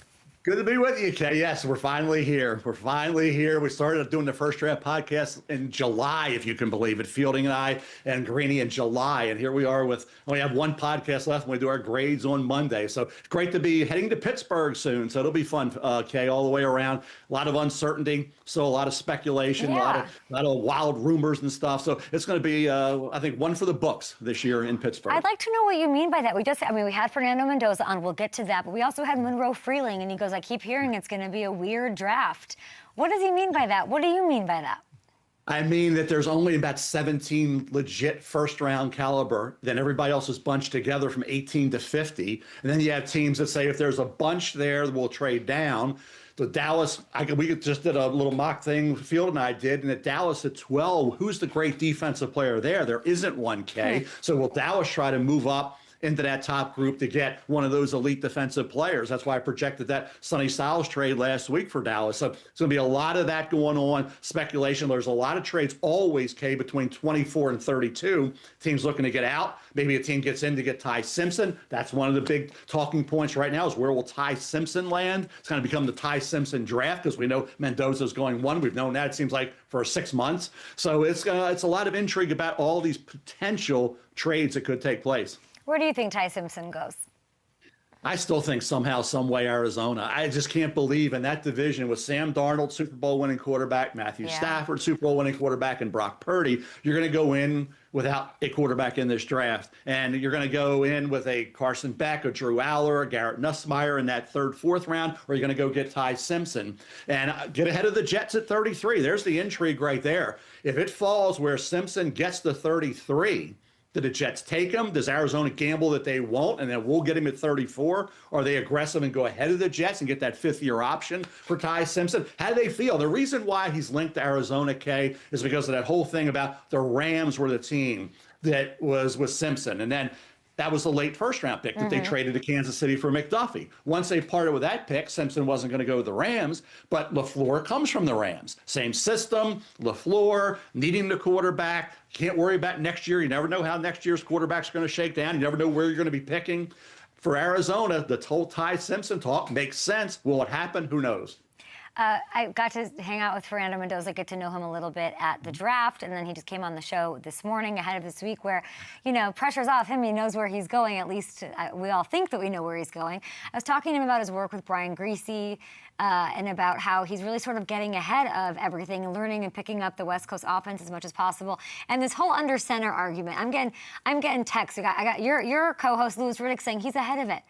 Good to be with you, Kay. Yes, we're finally here. We're finally here. We started doing the First Draft podcast in July, if you can believe it. Fielding and I and Greeny in July. And here we are with, we have one podcast left when we do our grades on Monday. So it's great to be heading to Pittsburgh soon. So it'll be fun, Kay, all the way around. A lot of uncertainty, so a lot of speculation, yeah. a lot of wild rumors and stuff. So it's going to be, I think, one for the books this year in Pittsburgh. I'd like to know what you mean by that. We had Fernando Mendoza on. We'll get to that. But we also had Monroe Freeling, and he goes, I keep hearing it's going to be a weird draft. What does he mean by that? What do you mean by that? I mean that there's only about 17 legit first-round caliber. Then everybody else is bunched together from 18 to 50. And then you have teams that say if there's a bunch there, we'll trade down. So Dallas, we just did a little mock thing, Field and I did, and at Dallas at 12, who's the great defensive player there? There isn't one, Kay. So will Dallas try to move up into that top group to get one of those elite defensive players? That's why I projected that Sonny Styles trade last week for Dallas. So it's going to be a lot of that going on, speculation. There's a lot of trades always, Kay, between 24 and 32. Teams looking to get out. Maybe a team gets in to get Ty Simpson. That's one of the big talking points right now is where will Ty Simpson land? It's going to become the Ty Simpson draft because we know Mendoza's going one. We've known that, it seems like, for 6 months. So it's a lot of intrigue about all these potential trades that could take place. Where do you think Ty Simpson goes? I still think somehow, some way, Arizona. I just can't believe in that division with Sam Darnold, Super Bowl winning quarterback, Matthew Stafford, Super Bowl winning quarterback, and Brock Purdy, you're going to go in without a quarterback in this draft. And you're going to go in with a Carson Beck, a Drew Aller, a Garrett Nussmeier in that third, fourth round, or you're going to go get Ty Simpson and get ahead of the Jets at 33. There's the intrigue right there. If it falls where Simpson gets the 33, do the Jets take him? Does Arizona gamble that they won't, and then we'll get him at 34? Or are they aggressive and go ahead of the Jets and get that fifth-year option for Ty Simpson? How do they feel? The reason why he's linked to Arizona, Kay, is because of that whole thing about the Rams were the team that was with Simpson. And then that was the late first-round pick that they traded to Kansas City for McDuffie. Once they parted with that pick, Simpson wasn't going to go to the Rams, but LaFleur comes from the Rams. Same system, LaFleur, needing the quarterback. Can't worry about next year. You never know how next year's quarterback's going to shake down. You never know where you're going to be picking. For Arizona, the whole Ty Simpson talk makes sense. Will it happen? Who knows? I got to hang out with Fernando Mendoza, get to know him a little bit at the draft, and then he just came on the show this morning ahead of this week where, pressure's off him. He knows where he's going. At least we all think that we know where he's going. I was talking to him about his work with Brian Griese and about how he's really sort of getting ahead of everything and learning and picking up the West Coast offense as much as possible. And this whole under center argument, I'm getting texts. I got your co-host Louis Riddick saying he's ahead of it.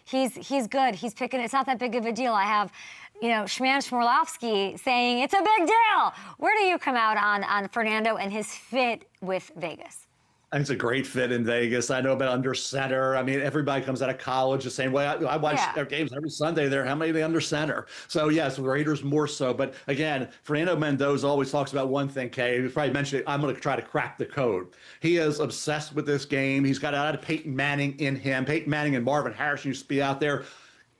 He's good. He's picking. It's not that big of a deal. I have, Shman Shmorlovsky saying it's a big deal. Where do you come out on Fernando and his fit with Vegas? It's a great fit in Vegas. I know about under center. I mean, everybody comes out of college the same way. I watch their games every Sunday there. How many are they under center? So, yes, the Raiders more so. But, again, Fernando Mendoza always talks about one thing, Kay. He probably mentioned it. I'm going to try to crack the code. He is obsessed with this game. He's got a lot of Peyton Manning in him. Peyton Manning and Marvin Harrison used to be out there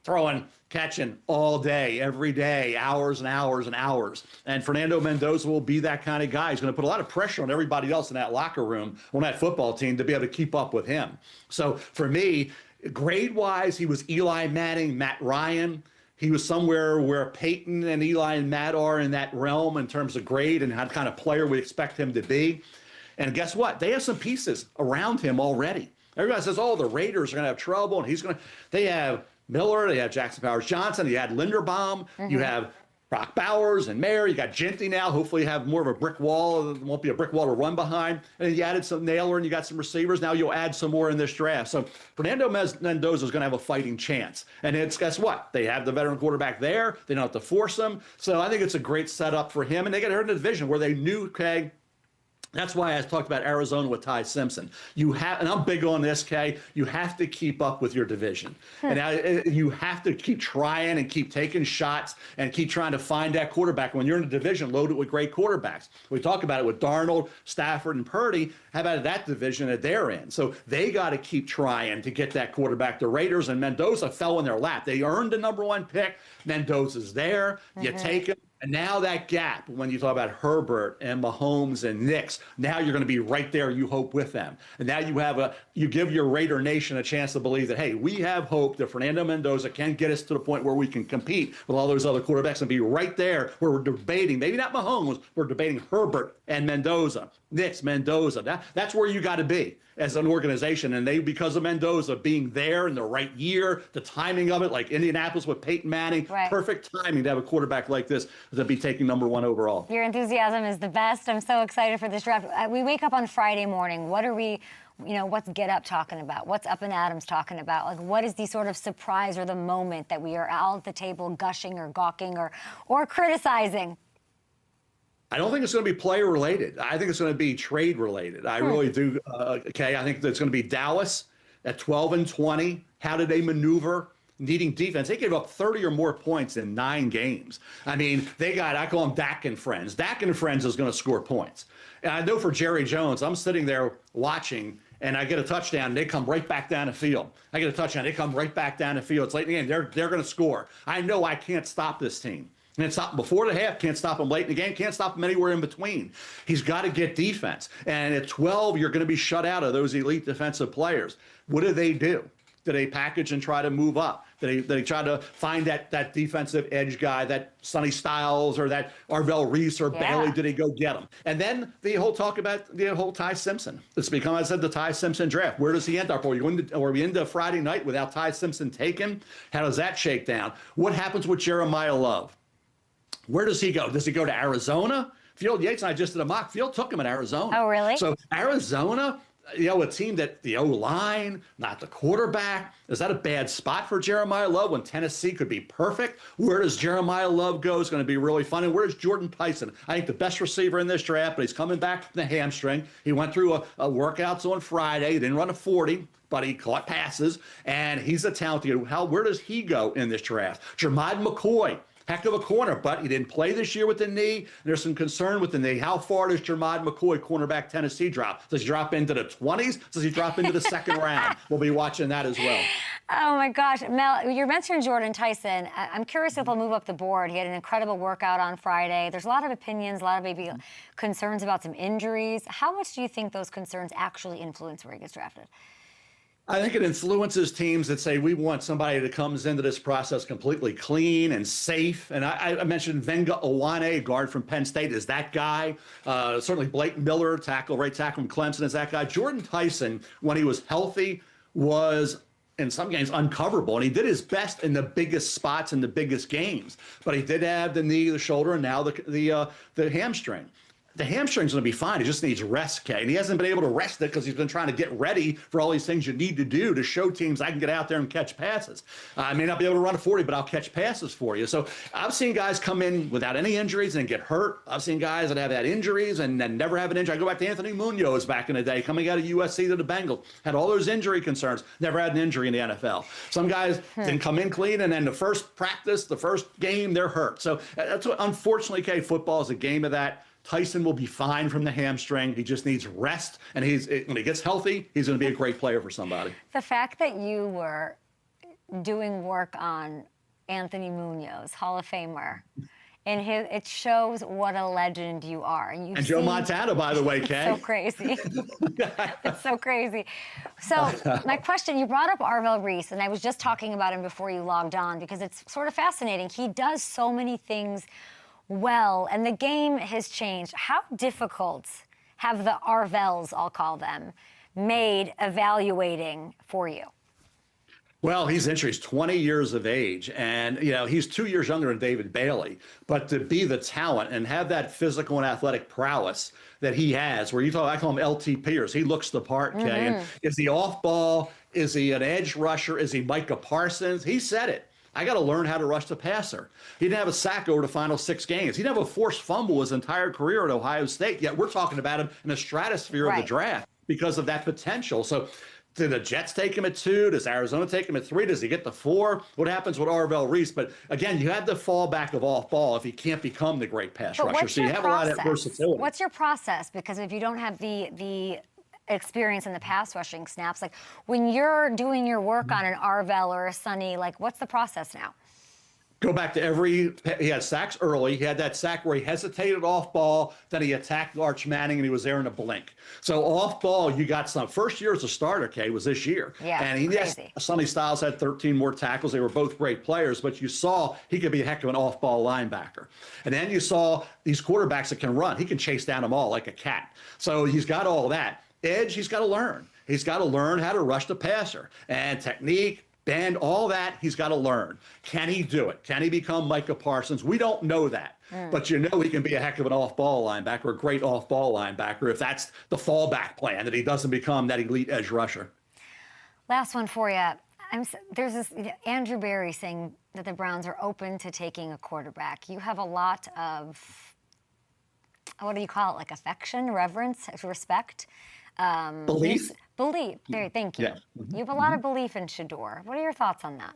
throwing, catching all day, every day, hours and hours and hours. And Fernando Mendoza will be that kind of guy. He's going to put a lot of pressure on everybody else in that locker room, on that football team, to be able to keep up with him. So for me, grade-wise, he was Eli Manning, Matt Ryan. He was somewhere where Peyton and Eli and Matt are in that realm in terms of grade and what kind of player we expect him to be. And guess what? They have some pieces around him already. Everybody says, oh, the Raiders are going to have trouble, and they have Miller, they have Jackson Powers Johnson, you had Linderbaum, you have Brock Bowers and Mayer. You got Ginty now. Hopefully you have more of a brick wall. It won't be a brick wall to run behind. And then you added some Naylor and you got some receivers. Now you'll add some more in this draft. So Fernando Mendoza is going to have a fighting chance. And it's, guess what? They have the veteran quarterback there. They don't have to force him. So I think it's a great setup for him. And they got her in a division where they knew, okay, that's why I talked about Arizona with Ty Simpson. You have, and I'm big on this, Kay, you have to keep up with your division. And you have to keep trying and keep taking shots and keep trying to find that quarterback. When you're in a division loaded with great quarterbacks, we talk about it with Darnold, Stafford, and Purdy. How about that division that they're in? So they got to keep trying to get that quarterback. The Raiders and Mendoza fell in their lap. They earned the #1 pick. Mendoza's there. You take him. And now that gap, when you talk about Herbert and Mahomes and Knicks, now you're going to be right there, you hope, with them. And now you give your Raider Nation a chance to believe that, hey, we have hope that Fernando Mendoza can get us to the point where we can compete with all those other quarterbacks and be right there where we're debating, maybe not Mahomes, we're debating Herbert and Mendoza, Knicks, Mendoza. That's where you got to be as an organization. And they, because of Mendoza being there in the right year, the timing of it, like Indianapolis with Peyton Manning, perfect timing to have a quarterback like this to be taking #1 overall. Your enthusiasm is the best. I'm so excited for this draft. We wake up on Friday morning. What are we, what's Get Up talking about? What's Up and Adams talking about? Like, what is the sort of surprise or the moment that we are all at the table gushing or gawking or criticizing? I don't think it's going to be player related. I think it's going to be trade related. I really do. Okay, I think that's going to be Dallas at 12-20. How did they maneuver? Needing defense. They gave up 30 or more points in 9 games. I mean, I call them Dak and Friends. Dak and Friends is going to score points. And I know for Jerry Jones, I'm sitting there watching, and I get a touchdown, and they come right back down the field. I get a touchdown, they come right back down the field. It's late in the game. They're going to score. I know I can't stop this team. Can't stop him before the half, can't stop him late in the game, can't stop him anywhere in between. He's got to get defense. And at 12, you're going to be shut out of those elite defensive players. What do? Do they package and try to move up? Do they try to find that defensive edge guy, that Sonny Styles or that ARVELL, REESE or Bailey? Do they go get him? And then the whole talk about the whole Ty Simpson. It's become, I said, the Ty Simpson draft. Where does he end up? Are we into Friday night without Ty Simpson taken? How does that shake down? What happens with Jeremiah Love? Where does he go? Does he go to Arizona? Field Yates and I just did a mock. Field took him in Arizona. Oh, really? So Arizona, a team that the O-line, not the quarterback. Is that a bad spot for Jeremiah Love when Tennessee could be perfect? Where does Jeremiah Love go is going to be really fun. And where's Jordan Tyson? I think the best receiver in this draft, but he's coming back from the hamstring. He went through a workouts on Friday. He didn't run a 40. But he caught passes, and he's a talented. Where does he go in this draft? Jermod McCoy. Heck of a corner, but he didn't play this year with the knee. There's some concern with the knee. How far does Jermod McCoy, cornerback Tennessee, drop? Does he drop into the 20s? Does he drop into the second round? We'll be watching that as well. Oh, my gosh. Mel, you mentioned Jordan Tyson. I'm curious if he'll move up the board. He had an incredible workout on Friday. There's a lot of opinions, a lot of maybe concerns about some injuries. How much do you think those concerns actually influence where he gets drafted? I think it influences teams that say we want somebody that comes into this process completely clean and safe. And I mentioned Venga Owane, guard from Penn State, is that guy. Certainly Blake Miller, right tackle from Clemson, is that guy. Jordan Tyson, when he was healthy, was in some games uncoverable, and he did his best in the biggest spots in the biggest games. But he did have the knee, the shoulder, and now the hamstring. The hamstring's going to be fine. He just needs rest, Kay. And he hasn't been able to rest it because he's been trying to get ready for all these things you need to do to show teams I can get out there and catch passes. I may not be able to run a 40, but I'll catch passes for you. So I've seen guys come in without any injuries and get hurt. I've seen guys that have had injuries and then never have an injury. I go back to Anthony Munoz back in the day, coming out of USC to the Bengals, had all those injury concerns, never had an injury in the NFL. Some guys didn't come in clean, and then the first practice, the first game, they're hurt. So that's what, unfortunately, Kay, football is a game of that. Tyson will be fine from the hamstring. He just needs rest. And when he gets healthy, he's going to be a great player for somebody. The fact that you were doing work on Anthony Munoz, Hall of Famer, and it shows what a legend you are. And Joe Montana, by the way, Kay. So crazy. It's so crazy. So my question, you brought up ARVELL, REESE, and I was just talking about him before you logged on because it's sort of fascinating. He does so many things well, and the game has changed. How difficult have the ARVELLs, I'll call them, made evaluating for you? Well, he's interesting. He's 20 years of age, and he's 2 years younger than David Bailey. But to be the talent and have that physical and athletic prowess that he has, where I call him LT Pierce. He looks the part, Kay. And is he off ball? Is he an edge rusher? Is he Micah Parsons? He said it. I got to learn how to rush the passer. He didn't have a sack over the final 6 games. He didn't have a forced fumble his entire career at Ohio State. Yet we're talking about him in the stratosphere of the draft because of that potential. So. Do the Jets take him at 2? Does Arizona take him at 3? Does he get to 4? What happens with ARVELL REESE? But again, you have the fallback of off ball if he can't become the great pass rusher. So you have a lot of versatility. What's your process? Because if you don't have the experience in the pass rushing snaps, like when you're doing your work on an ARVELL or a Sonny, like what's the process now? Go back to he had sacks early. He had that sack where he hesitated off ball, then he attacked Arch Manning, and he was there in a blink. So off ball, you got some. First year as a starter, Kay, was this year. Yeah, and Sonny Styles had 13 more tackles. They were both great players, but you saw he could be a heck of an off-ball linebacker. And then you saw these quarterbacks that can run. He can chase down them all like a cat. So he's got all that. Edge, he's got to learn. He's got to learn how to rush the passer. And technique, bend, all that, he's got to learn. Can he do it? Can he become Micah Parsons? We don't know that. But he can be a heck of an off-ball linebacker, a great off-ball linebacker, if that's the fallback plan, that he doesn't become that elite edge rusher. Last one for you. There's this Andrew Berry saying that the Browns are open to taking a quarterback. You have a lot of, what do you call it, like affection, reverence, respect? Belief. Thank you. Yeah. You have a lot of belief in Shedeur. What are your thoughts on that?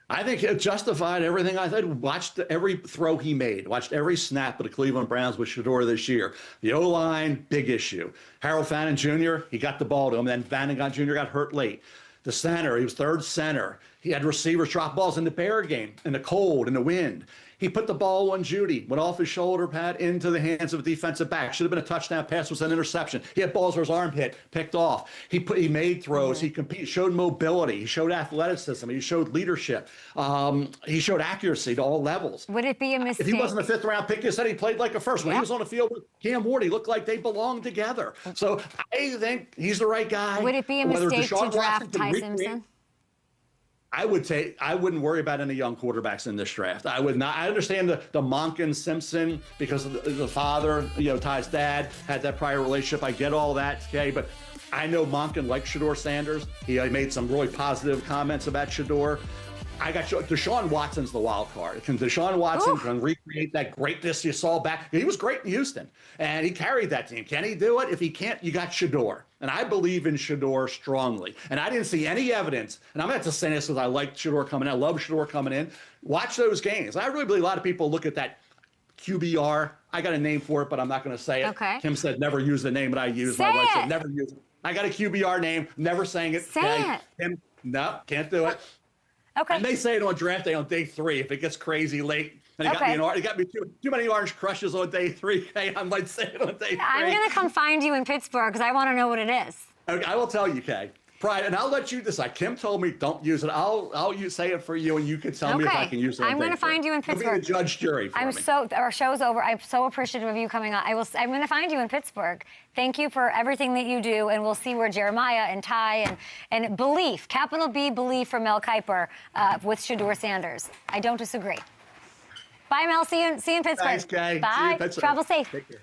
I think it justified everything. I watched every throw he made, watched every snap of the Cleveland Browns with Shedeur this year. The O-line, big issue. Harold Fannin Jr., he got the ball to him, then Fannin Jr. got hurt late. The center, he was third center. He had receivers drop balls in the Bear game, in the cold, in the wind. He put the ball on Judy, went off his shoulder pad into the hands of a defensive back. Should have been a touchdown pass, was an interception. He had balls where his arm hit, picked off. He made throws. He competed, showed mobility. He showed athleticism. He showed leadership. He showed accuracy to all levels. Would it be a mistake? If he wasn't a 5th round pick, you said he played like a first. When he was on the field with Cam Ward, he looked like they belonged together. So I think he's the right guy. Would it be a mistake to draft Ty Simpson? I wouldn't worry about any young quarterbacks in this draft. I would not. I understand the Monken Simpson because of the father, Ty's dad had that prior relationship. I get all that, okay, but I know Monken likes Shedeur Sanders. He made some really positive comments about Shedeur. I got Deshaun Watson's the wild card. Can Deshaun Watson can recreate that greatness you saw back? He was great in Houston, and he carried that team. Can he do it? If he can't, you got Shedeur. And I believe in Shedeur strongly. And I didn't see any evidence, and I'm going to have to say this because I like Shedeur coming in. I love Shedeur coming in. Watch those games. I really believe a lot of people look at that QBR. I got a name for it, but I'm not going to say it. Okay. Kim said never use the name that I use. My wife said never use it. I got a QBR name, never saying it. Say it. Kim, no, can't do it. Okay. And they say it on draft day on day 3 if it gets crazy late. And it got me too many orange crushes on day 3. Hey, I might say it on day 3. I'm going to come find you in Pittsburgh because I want to know what it is. Okay, I will tell you, Kay. Pride, and I'll let you decide. Kim told me don't use it. I'll say it for you, and you can tell me if I can use it. I'm going to find you in Pittsburgh. You'll be the judge, jury for me. Our show's over. I'm so appreciative of you coming on. I'm going to find you in Pittsburgh. Thank you for everything that you do, and we'll see where Jeremiah and Ty and belief, capital B belief for Mel Kiper with Shedeur Sanders. I don't disagree. Bye, Mel. See you in Pittsburgh. Thanks, Kay. Bye. See you in Pittsburgh. Travel safe. Take care.